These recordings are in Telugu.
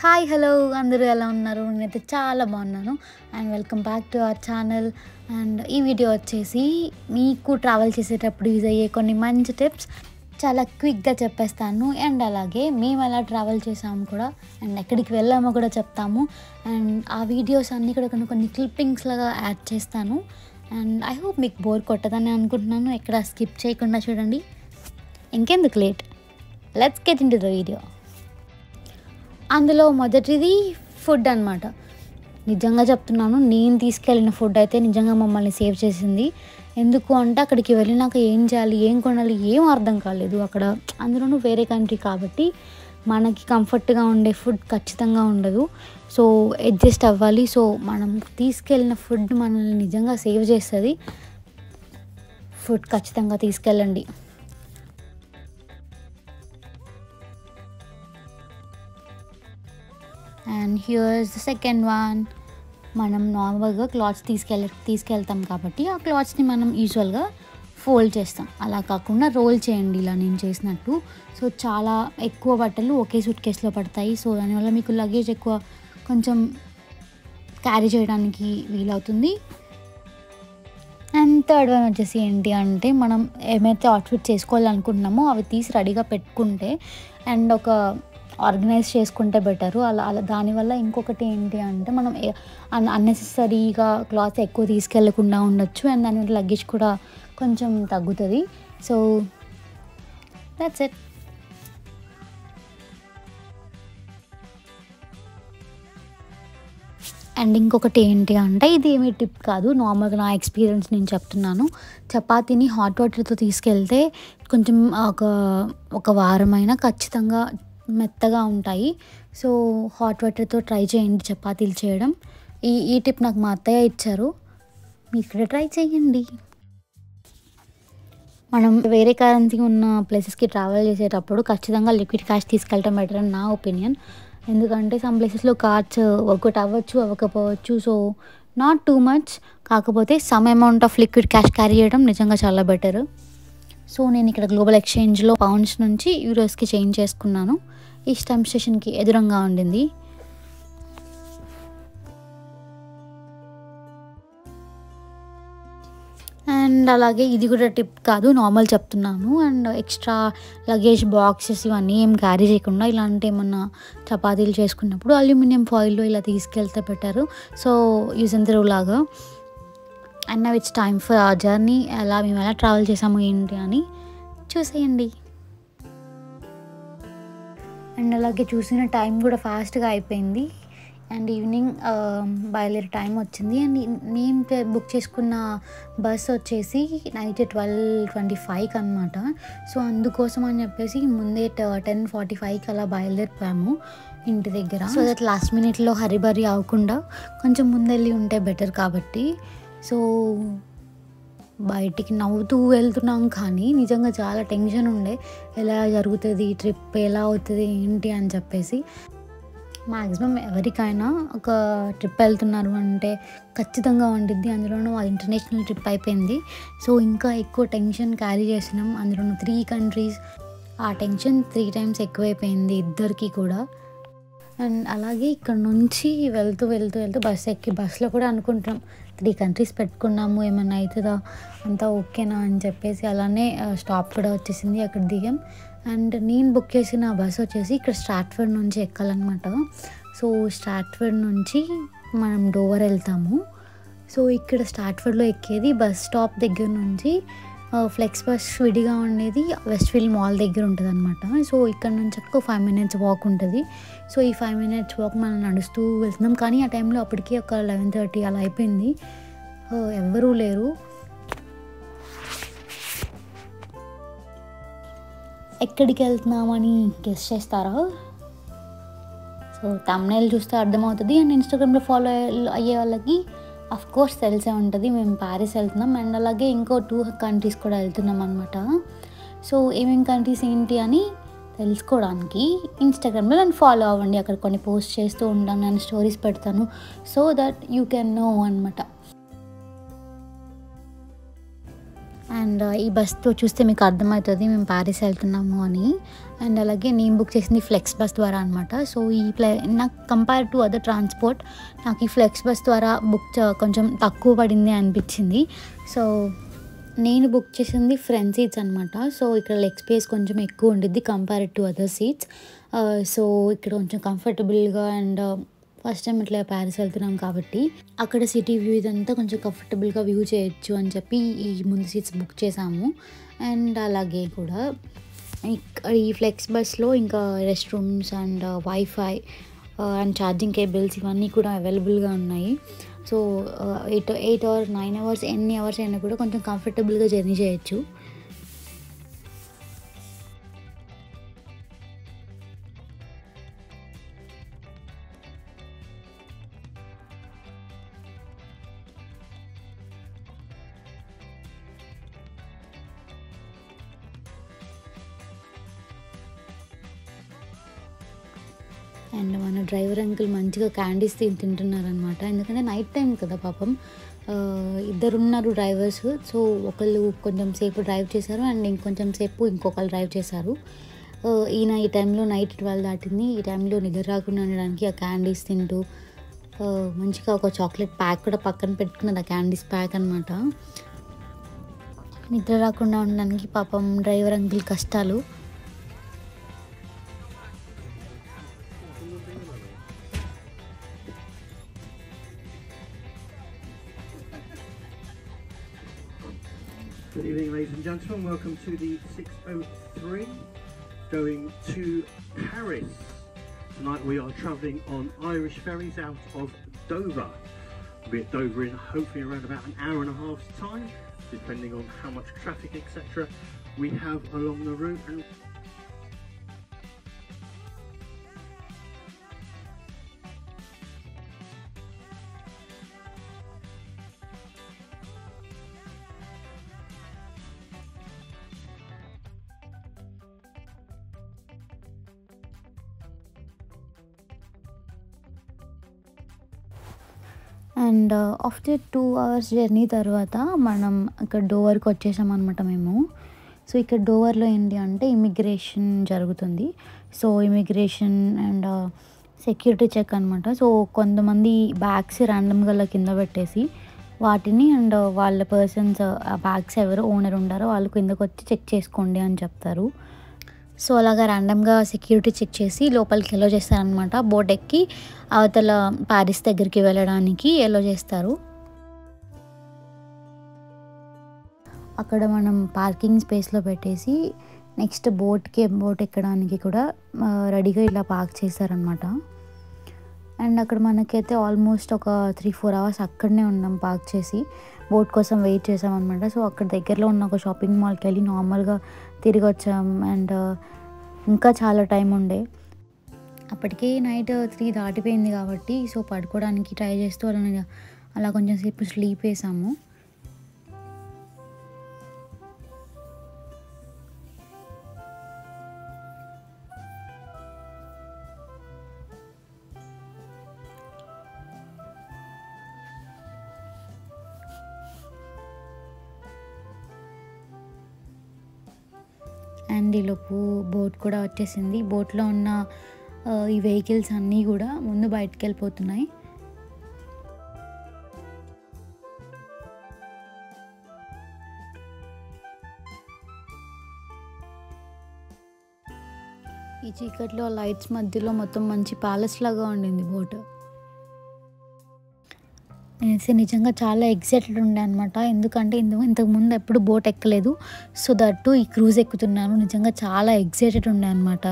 హాయ్ హలో అందరూ ఎలా ఉన్నారు? నేనైతే చాలా బాగున్నాను and welcome back to our channel. And ఈ వీడియో వచ్చేసి మీకు ట్రావెల్ చేసేటప్పుడు యూజ్ అయ్యే కొన్ని మంచి టిప్స్ చాలా క్విక్గా చెప్పేస్తాను. అండ్ అలాగే మేము ఎలా ట్రావెల్ చేసాము కూడా అండ్ ఎక్కడికి వెళ్ళామో కూడా చెప్తాము. అండ్ ఆ వీడియోస్ అన్నీ కూడా కొన్ని క్లిప్పింగ్స్ లాగా యాడ్ చేస్తాను. అండ్ ఐ హోప్ మీకు బోర్ కొట్టదని అనుకుంటున్నాను. ఎక్కడ స్కిప్ చేయకుండా చూడండి. ఇంకెందుకు late, let's get in to the video. అందులో మొదటిది ఫుడ్ అన్నమాట. నిజంగా చెప్తున్నాను, నేను తీసుకెళ్ళిన ఫుడ్ అయితే నిజంగా మమ్మల్ని సేవ్ చేసింది. ఎందుకు అంటే అక్కడికి వెళ్ళినాక ఏం చేయాలి, ఏం కొనాలి, ఏం అర్థం కాలేదు. అక్కడ అందులోనూ వేరే కంట్రీ కాబట్టి మనకి కంఫర్ట్గా ఉండే ఫుడ్ ఖచ్చితంగా ఉండదు. సో అడ్జస్ట్ అవ్వాలి. సో మనం తీసుకెళ్ళిన ఫుడ్ మనల్ని నిజంగా సేవ్ చేస్తుంది. ఫుడ్ ఖచ్చితంగా తీసుకెళ్ళండి. And here's the second one. మనం నార్మల్గా క్లాత్స్ తీసుకెళ్తాం కాబట్టి ఆ క్లాత్స్ని మనం యూజువల్గా ఫోల్డ్ చేస్తాం. అలా కాకుండా రోల్ చేయండి, ఇలా నేను చేసినట్టు. సో చాలా ఎక్కువ బట్టలు ఒకే సూట్ కేసులో పడతాయి. సో దానివల్ల మీకు లగేజ్ ఎక్కువ కొంచెం క్యారీ చేయడానికి వీలవుతుంది. అండ్ థర్డ్ వన్ వచ్చేసి ఏంటి అంటే, మనం ఏమైతే అవుట్ఫిట్ చేసుకోవాలనుకుంటున్నామో అవి తీసి రెడీగా పెట్టుకుంటే అండ్ ఒక ఆర్గనైజ్ చేసుకుంటే బెటరు. అలా దానివల్ల ఇంకొకటి ఏంటి అంటే, మనం అన్నెసెసరీగా క్లాత్ ఎక్కువ తీసుకెళ్ళకుండా ఉండొచ్చు. అండ్ దానివల్ల లగేజ్ కూడా కొంచెం తగ్గుతుంది. So that's it. అండ్ ఇంకొకటి ఏంటి అంటే, ఇది ఏమీ టిప్ కాదు, నార్మల్గా నా ఎక్స్పీరియన్స్ నేను చెప్తున్నాను. చపాతీని హాట్ వాటర్తో తీసుకెళ్తే కొంచెం ఒక వారమైనా ఖచ్చితంగా మెత్తగా ఉంటాయి. సో హాట్ వాటర్తో ట్రై చేయండి చపాతీలు చేయడం. ఈ టిప్ నాకు మా అత్తయ్య ఇచ్చారు, మీరు కూడా ట్రై చేయండి. మనం వేరే కరెన్సీ ఉన్న ప్లేసెస్కి ట్రావెల్ చేసేటప్పుడు ఖచ్చితంగా లిక్విడ్ క్యాష్ తీసుకెళ్ళటం బెటర్ అని నా ఒపీనియన్. ఎందుకంటే సమ్ ప్లేసెస్లో కార్డ్స్ వర్కౌట్ అవ్వచ్చు, అవ్వకపోవచ్చు. సో నాట్ టూ మచ్, కాకపోతే some amount of liquid cash carry చేయడం నిజంగా చాలా బెటర్. సో నేను ఇక్కడ గ్లోబల్ ఎక్స్చేంజ్లో పౌండ్స్ నుంచి యూరోస్కి చేంజ్ చేసుకున్నాను. ఈ స్టంప్ స్టేషన్కి ఎదురుగా ఉండింది. అండ్ అలాగే ఇది కూడా టిప్ కాదు, నార్మల్ చెప్తున్నాను. అండ్ ఎక్స్ట్రా లగేజ్ బాక్సెస్ ఇవన్నీ ఏం క్యారీ చేయకుండా ఇలాంటి ఏమన్నా చపాతీలు చేసుకున్నప్పుడు అల్యూమినియం ఫాయిల్లో ఇలా తీసుకెళ్తే పెట్టారు. సో యూజ్ అండ్ త్రో లాగా. And now it's time for ఆ జర్నీ. మేము ఎలా ట్రావెల్ చేసాము ఏంటి అని చూసేయండి. అండ్ అలాగే చూసిన టైం కూడా ఫాస్ట్గా అయిపోయింది. అండ్ ఈవినింగ్ బయలుదేరే టైం వచ్చింది. అండ్ నేను బుక్ చేసుకున్న బస్ వచ్చేసి నైట్ 12:25 అనమాట. సో అందుకోసం అని చెప్పేసి ముందే 10:45 అలా బయలుదేరిపోయాము ఇంటి దగ్గర. సో దట్ లాస్ట్ మినిట్లో హరిబరి అవ్వకుండా కొంచెం ముందెళ్ళి ఉంటే బెటర్ కాబట్టి. సో బయటికి నవ్వుతూ వెళ్తున్నాం, కానీ నిజంగా చాలా టెన్షన్ ఉండే, ఎలా జరుగుతుంది ట్రిప్, ఎలా అవుతుంది ఏంటి అని చెప్పేసి. మ్యాక్సిమం ఎవరికైనా ఒక ట్రిప్ వెళ్తున్నారు అంటే ఖచ్చితంగా ఉండిద్ది. అందులోనూ అది ఇంటర్నేషనల్ ట్రిప్ అయిపోయింది. సో ఇంకా ఎక్కువ టెన్షన్ క్యారీ చేసినాం, అందులోనూ 3 కంట్రీస్. ఆ టెన్షన్ 3 times ఎక్కువైపోయింది ఇద్దరికి కూడా. అండ్ అలాగే ఇక్కడ నుంచి వెళ్తూ బస్సు ఎక్కి బస్సులో కూడా అనుకుంటున్నాం 3 కంట్రీస్ పెట్టుకున్నాము, ఏమన్నా అవుతుందా, అంతా ఓకేనా అని చెప్పేసి. అలానే స్టాప్ కూడా వచ్చేసింది, అక్కడ దిగాం. అండ్ నేను బుక్ చేసిన బస్ వచ్చేసి ఇక్కడ స్ట్రాట్ఫర్డ్ నుంచి ఎక్కాలన్నమాట. సో స్ట్రాట్ఫర్డ్ నుంచి మనం డోవర్ వెళ్తాము. సో ఇక్కడ స్ట్రాట్ఫర్డ్లో ఎక్కేది బస్ స్టాప్ దగ్గర నుంచి ఫ్లెక్స్ బస్ విడిగా ఉండేది వెస్ట్ఫీల్డ్ మాల్ దగ్గర ఉంటుంది అనమాట. సో ఇక్కడ నుంచి ఒక 5 minutes వాక్ ఉంటుంది. సో ఈ 5 minutes వాక్ మనం నడుస్తూ వెళ్తున్నాం. కానీ ఆ టైంలో అప్పటికి ఒక 11:30 అలా అయిపోయింది. ఎవ్వరూ లేరు. ఎక్కడికి వెళ్తున్నామని గెస్ చేస్తారా? సో థంబ్నెయిల్ చూస్తే అర్థమవుతుంది. అండ్ ఇన్స్టాగ్రామ్లో ఫాలో అయ్యే వాళ్ళకి అఫ్ కోర్స్ తెలిసే ఉంటుంది, మేము ప్యారిస్ వెళ్తున్నాం. అండ్ అలాగే ఇంకో 2 కంట్రీస్ కూడా వెళ్తున్నాం అనమాట. సో ఏమేమి కంట్రీస్ ఏంటి అని తెలుసుకోవడానికి ఇన్స్టాగ్రామ్లో నన్ను ఫాలో అవ్వండి. అక్కడ కొన్ని పోస్ట్ చేస్తూ ఉంటాను, నేను స్టోరీస్ పెడతాను. So that you can know అనమాట. అండ్ ఈ బస్తో చూస్తే మీకు అర్థమవుతుంది మేము ప్యారిస్ వెళ్తున్నాము అని. అండ్ అలాగే నేను బుక్ చేసింది ఫ్లెక్స్ బస్ ద్వారా అనమాట. సో నాకు కంపేర్ టు అదర్ ట్రాన్స్‌పోర్ట్ నాకు ఈ ఫ్లెక్స్ బస్ ద్వారా కొంచెం తక్కువ పడింది అనిపించింది. సో నేను బుక్ చేసింది ఫ్రంట్ సీట్స్ అనమాట. సో ఇక్కడ లెగ్ స్పేస్ కొంచెం ఎక్కువ ఉండిద్ది compared to other seats. So ఇక్కడ కొంచెం కంఫర్టబుల్‌గా అండ్ ఫస్ట్ టైం ఇట్లా ప్యారిస్ వెళ్తున్నాం కాబట్టి అక్కడ సిటీ వ్యూ ఇదంతా కొంచెం కంఫర్టబుల్‌గా వ్యూ చేయొచ్చు అని చెప్పి ఈ ముందు సీట్స్ బుక్ చేసాము. అండ్ అలాగే కూడా ఈ ఫ్లెక్స్ బస్‌లో ఇంకా rest rooms and wifi and charging cables ఇవన్నీ కూడా అవైలబుల్‌గా ఉన్నాయి. సో 8 ఆర్ 9 అవర్స్ ఎన్ని అవర్స్ అయినా కూడా కొంచెం కంఫర్టబుల్‌గా జర్నీ చేయొచ్చు. అండ్ మన డ్రైవర్ అంకుల్ మంచిగా క్యాండీస్ తింటున్నారనమాట. ఎందుకంటే నైట్ టైం కదా పాపం. ఇద్దరున్నారు డ్రైవర్స్. సో ఒకళ్ళు కొంచెం సేపు డ్రైవ్ చేశారు అండ్ ఇంకొంచెం సేపు ఇంకొకళ్ళు డ్రైవ్ చేశారు. ఈయన ఈ టైంలో నైట్ 12 దాటింది. ఈ టైంలో నిద్ర రాకుండా ఉండడానికి ఆ క్యాండీస్ తింటూ మంచిగా ఒక చాక్లెట్ ప్యాక్ కూడా పక్కన పెట్టుకున్నది. ఆ క్యాండీస్ ప్యాక్ అనమాట. నిద్ర రాకుండా ఉండడానికి పాపం డ్రైవర్ అంకుల్ కష్టాలు. Good evening, ladies and gentlemen. Welcome to the 603 going to Paris. Tonight we are travelling on Irish ferries out of Dover. We'll be at Dover in hopefully around about an hour and a half's time, depending on how much traffic, etc. we have along the route. And and after 2 hours journey తర్వాత మనం ఇక్కడ డోవర్కి వచ్చేసామన్నమాట మేము. సో ఇక్కడ డోవర్లో ఏంటి అంటే ఇమిగ్రేషన్ జరుగుతుంది. So immigration and security check అనమాట. సో కొంతమంది బ్యాగ్స్ ర్యాండమ్గా అలా కింద పెట్టేసి వాటిని అండ్ వాళ్ళ పర్సన్స్ ఆ బ్యాగ్స్ ఎవరు ఓనర్ ఉండారో వాళ్ళు కిందకు వచ్చి చెక్ చేసుకోండి అని చెప్తారు. సో అలాగా ర్యాండమ్గా సెక్యూరిటీ చెక్ చేసి లోపలికి ఎలో చేస్తారనమాట. బోట్ ఎక్కి అవతల ప్యారిస్ దగ్గరికి వెళ్ళడానికి ఎలో చేస్తారు. అక్కడ మనం పార్కింగ్ స్పేస్లో పెట్టేసి నెక్స్ట్ బోట్ ఎక్కడానికి కూడా రెడీగా ఇలా పార్క్ చేశారనమాట. అండ్ అక్కడ మనకైతే ఆల్మోస్ట్ ఒక 3-4 అవర్స్ అక్కడనే ఉన్నాం పార్క్ చేసి. బోట్ కోసం వెయిట్ చేసామన్నమాట. సో అక్కడ దగ్గరలో ఉన్న ఒక షాపింగ్ మాల్కి వెళ్ళి నార్మల్గా తిరిగి వచ్చాం. అండ్ ఇంకా చాలా టైం ఉండే. అప్పటికే నైట్ 3 దాటిపోయింది కాబట్టి సో పడుకోవడానికి ట్రై చేస్తూ అలా కొంచెం సేపు స్లీప్ వేసాము. అండ్ ఈలోపు బోట్ కూడా వచ్చేసింది. బోట్లో ఉన్న ఈ వెహికల్స్ అన్నీ కూడా ముందు బయటికి వెళ్ళిపోతున్నాయి. ఈ చీకట్లో లైట్స్ మధ్యలో మొత్తం మంచి ప్యాలెస్ లాగా ఉండింది బోట్. నేనైతే నిజంగా చాలా ఎక్సైటెడ్ ఉండే అనమాట. ఎందుకంటే ఇంతకుముందు ఎప్పుడు బోట్ ఎక్కలేదు. సో దట్టు ఈ క్రూజ్ ఎక్కుతున్నాను. నిజంగా చాలా ఎక్సైటెడ్ ఉండే అనమాట.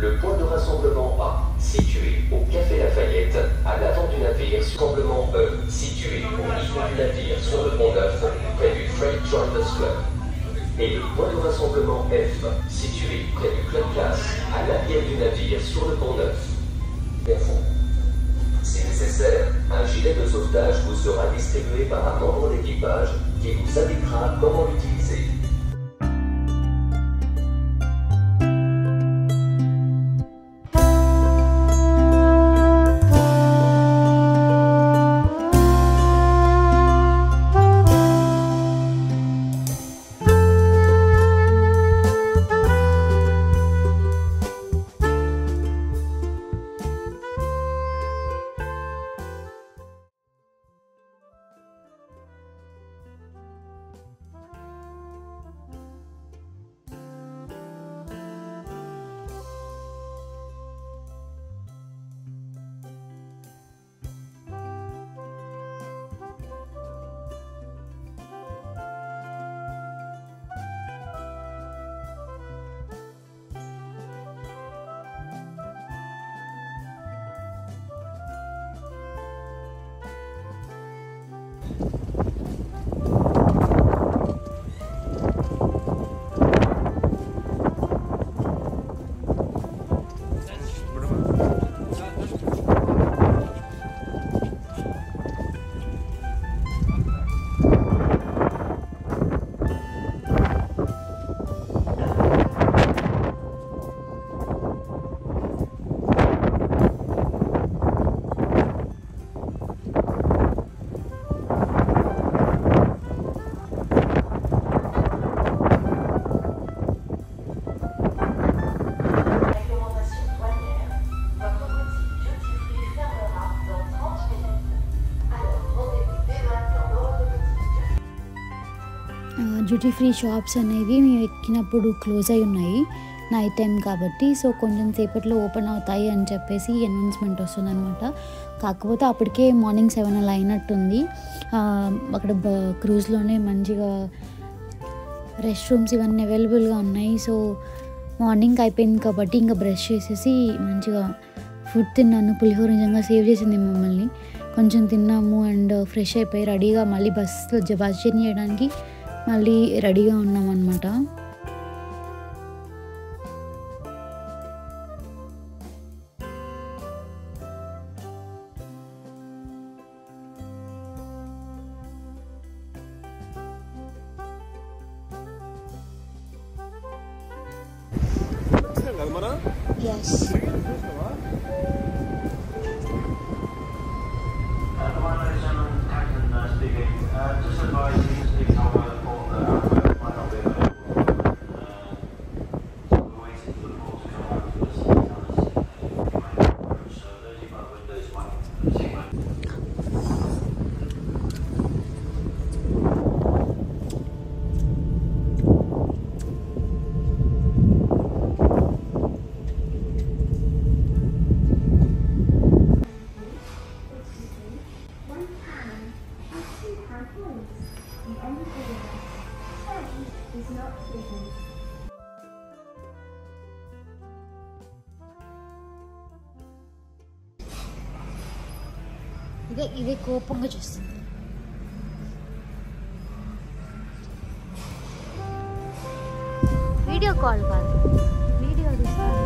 Le point de rassemblement A, situé au Café Lafayette, à l'avant du navire. Rassemblement E, situé au milieu du navire sur le pont Neuf, près du Freight Charters Club. Et le point de rassemblement F, situé près du Club Classe, à l'arrière du navire sur le pont Neuf. Si nécessaire, un gilet de sauvetage vous sera distribué par un membre d'équipage qui vous indiquera comment l'utiliser. Duty free shops అనేవి మేము ఎక్కినప్పుడు క్లోజ్ అయి ఉన్నాయి నైట్ టైం కాబట్టి. సో కొంచెం సేపట్లో ఓపెన్ అవుతాయి అని చెప్పేసి అనౌన్స్మెంట్ వస్తుందన్నమాట. కాకపోతే అప్పటికే మార్నింగ్ 7 అలా అయినట్టుంది. అక్కడ క్రూజ్లోనే మంచిగా రెస్ట్ రూమ్స్ ఇవన్నీ అవైలబుల్గా ఉన్నాయి. సో మార్నింగ్ అయిపోయింది కాబట్టి ఇంకా బ్రష్ చేసేసి మంచిగా ఫుడ్ తిన్నాను. పులిహోర నిజంగా సేవ్ చేసింది మమ్మల్ని. కొంచెం తిన్నాము అండ్ ఫ్రెష్ అయిపోయి రెడీగా మళ్ళీ బస్ జర్నీ చేయడానికి మళ్ళీ రెడీగా ఉన్నామన్నమాట. Yes. Just advise you to speak over the phone that our might not be available. So we're waiting for the port to come out to us and tell us if they might approach. So those of our windows might see my. ఇదే కోపంగా చూస్తుంది. వీడియో కాల్ కాదు, వీడియో తీస్తాను.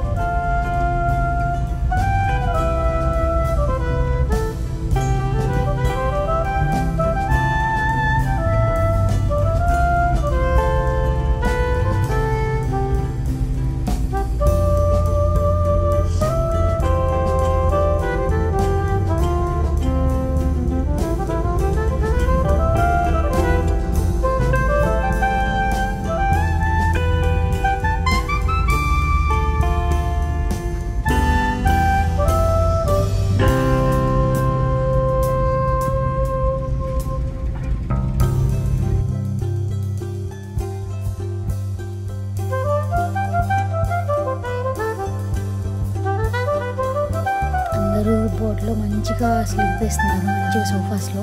బోట్లో మంచిగా స్లీప్ వేస్తున్నారు, మంచిగా సోఫాస్లో.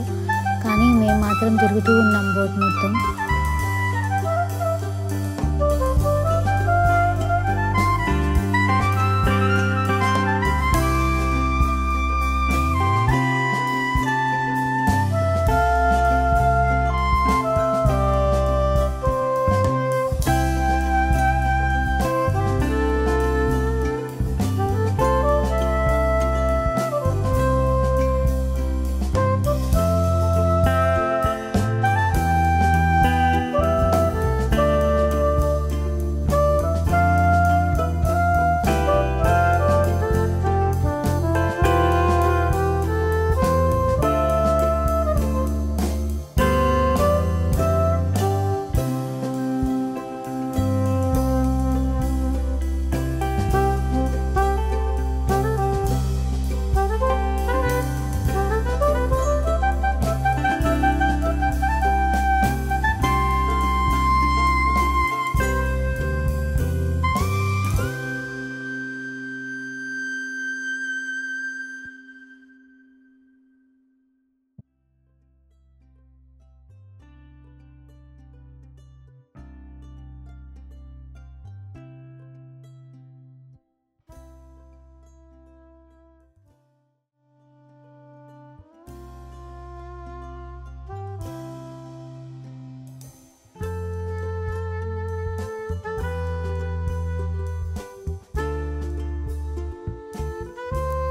కానీ మేము మాత్రం తిరుగుతూ ఉన్నాం బోట్ మొత్తం.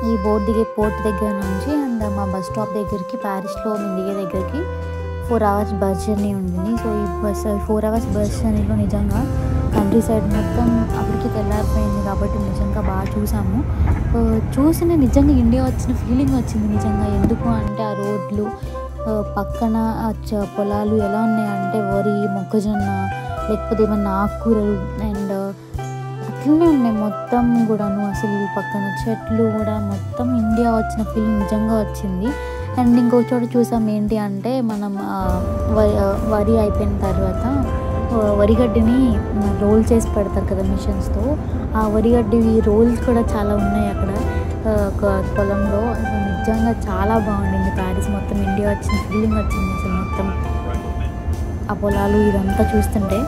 ఈ పోర్ట్ దగ్గర నుంచి అండ్ మా బస్ స్టాప్ దగ్గరికి ప్యారిస్లో మేము దిగే దగ్గరికి 4 hours బస్ జర్నీ ఉంటుంది. సో ఈ 4 hours బస్ జర్నీలో నిజంగా కంట్రీ సైడ్ మొత్తం అప్పటికి తెల్లారిపోయింది కాబట్టి నిజంగా బాగా చూసాము. చూసిన నిజంగా ఇండియా వచ్చిన ఫీలింగ్ వచ్చింది నిజంగా. ఎందుకు అంటే ఆ రోడ్లు పక్కన పొలాలు ఎలా ఉన్నాయంటే వరి, మొక్కజొన్న, లేకపోతే ఏమన్నా ఆకుకూరలు అండ్ అట్లనే ఉన్నాయి మొత్తం కూడాను. అసలు పక్కన చెట్లు కూడా మొత్తం ఇండియా వచ్చిన ఫీలింగ్ నిజంగా వచ్చింది. అండ్ ఇంకో చోట చూసాం ఏంటి అంటే మనం వరి అయిపోయిన తర్వాత వరిగడ్డిని రోల్ చేసి పెడతారు కదా మిషన్స్తో. ఆ వరిగడ్డి రోల్స్ కూడా చాలా ఉన్నాయి అక్కడ ఒక పొలంలో. నిజంగా చాలా బాగుండింది ప్యారిస్. మొత్తం ఇండియా వచ్చిన ఫీలింగ్ వచ్చింది అసలు మొత్తం ఆ పొలాలు ఇదంతా చూస్తుంటే.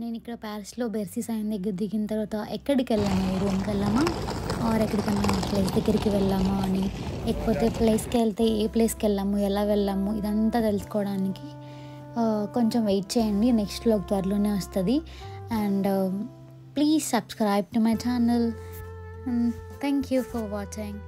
నేను ఇక్కడ ప్యారిస్లో బెర్సీ సైన్ దగ్గర దిగిన తర్వాత ఎక్కడికి వెళ్ళాము, రూమ్కి వెళ్ళామా ఆర్ ఎక్కడికన్నా ప్లేస్ దగ్గరికి వెళ్ళామా అని, లేకపోతే ప్లేస్కి వెళ్తే ఏ ప్లేస్కి వెళ్ళాము, ఎలా వెళ్ళాము, ఇదంతా తెలుసుకోవడానికి కొంచెం వెయిట్ చేయండి. నెక్స్ట్ వ్లాగ్ త్వరలోనే వస్తుంది. And please subscribe to my channel. Thank you for watching.